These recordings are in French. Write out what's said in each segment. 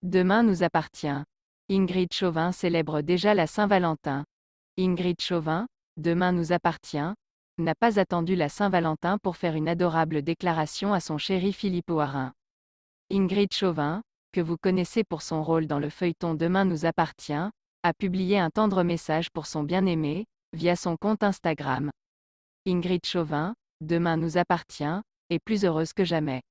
Demain nous appartient. Ingrid Chauvin célèbre déjà la Saint-Valentin. Ingrid Chauvin, Demain nous appartient, n'a pas attendu la Saint-Valentin pour faire une adorable déclaration à son chéri Philippe Oharin. Ingrid Chauvin, que vous connaissez pour son rôle dans le feuilleton Demain nous appartient, a publié un tendre message pour son bien-aimé, via son compte Instagram. Ingrid Chauvin, Demain nous appartient, est plus heureuse que jamais.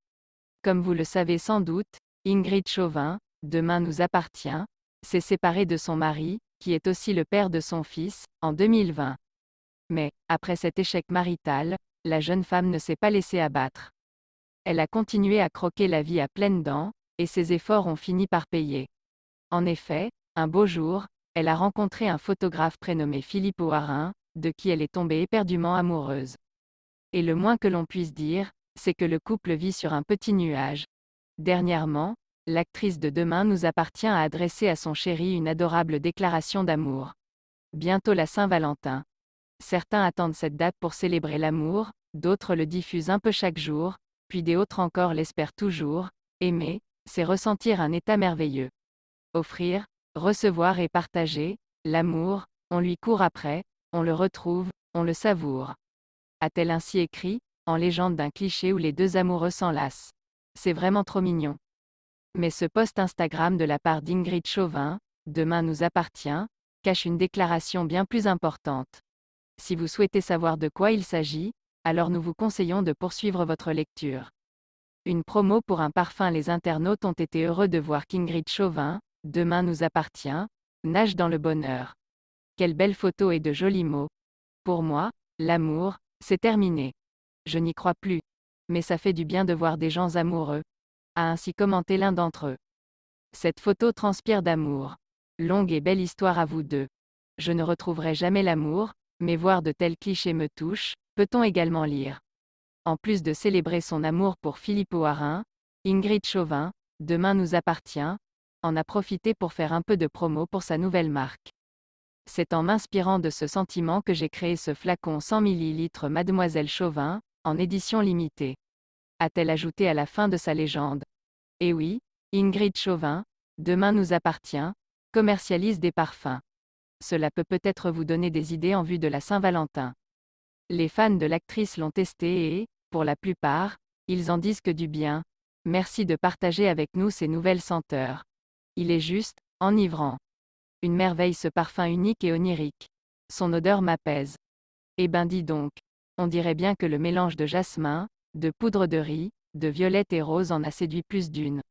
Comme vous le savez sans doute, Ingrid Chauvin, Demain nous appartient, s'est séparée de son mari, qui est aussi le père de son fils, en 2020. Mais, après cet échec marital, la jeune femme ne s'est pas laissée abattre. Elle a continué à croquer la vie à pleines dents, et ses efforts ont fini par payer. En effet, un beau jour, elle a rencontré un photographe prénommé Philippe Oharin, de qui elle est tombée éperdument amoureuse. Et le moins que l'on puisse dire, c'est que le couple vit sur un petit nuage. Dernièrement, l'actrice de Demain nous appartient a adressé à son chéri une adorable déclaration d'amour. Bientôt la Saint-Valentin. Certains attendent cette date pour célébrer l'amour, d'autres le diffusent un peu chaque jour, puis d'autres encore l'espèrent toujours. Aimer, c'est ressentir un état merveilleux. Offrir, recevoir et partager, l'amour, on lui court après, on le retrouve, on le savoure. A-t-elle ainsi écrit, en légende d'un cliché où les deux amoureux s'enlacent. C'est vraiment trop mignon. Mais ce post Instagram de la part d'Ingrid Chauvin, Demain nous appartient, cache une déclaration bien plus importante. Si vous souhaitez savoir de quoi il s'agit, alors nous vous conseillons de poursuivre votre lecture. Une promo pour un parfum. Les internautes ont été heureux de voir qu'Ingrid Chauvin, Demain nous appartient, nage dans le bonheur. Quelle belle photo et de jolis mots. Pour moi, l'amour, c'est terminé. Je n'y crois plus. Mais ça fait du bien de voir des gens amoureux, a ainsi commenté l'un d'entre eux. Cette photo transpire d'amour. Longue et belle histoire à vous deux. Je ne retrouverai jamais l'amour, mais voir de tels clichés me touche, peut-on également lire. En plus de célébrer son amour pour Philippe Oharin, Ingrid Chauvin, Demain nous appartient, en a profité pour faire un peu de promo pour sa nouvelle marque. C'est en m'inspirant de ce sentiment que j'ai créé ce flacon 100 ml Mademoiselle Chauvin, en édition limitée. A-t-elle ajouté à la fin de sa légende. Eh oui, Ingrid Chauvin, Demain nous appartient, commercialise des parfums. Cela peut peut-être vous donner des idées en vue de la Saint-Valentin. Les fans de l'actrice l'ont testé et, pour la plupart, ils en disent que du bien. Merci de partager avec nous ces nouvelles senteurs. Il est juste, enivrant. Une merveille ce parfum unique et onirique. Son odeur m'apaise. Eh ben dis donc, on dirait bien que le mélange de jasmin, de poudre de riz, de violette et rose en a séduit plus d'une.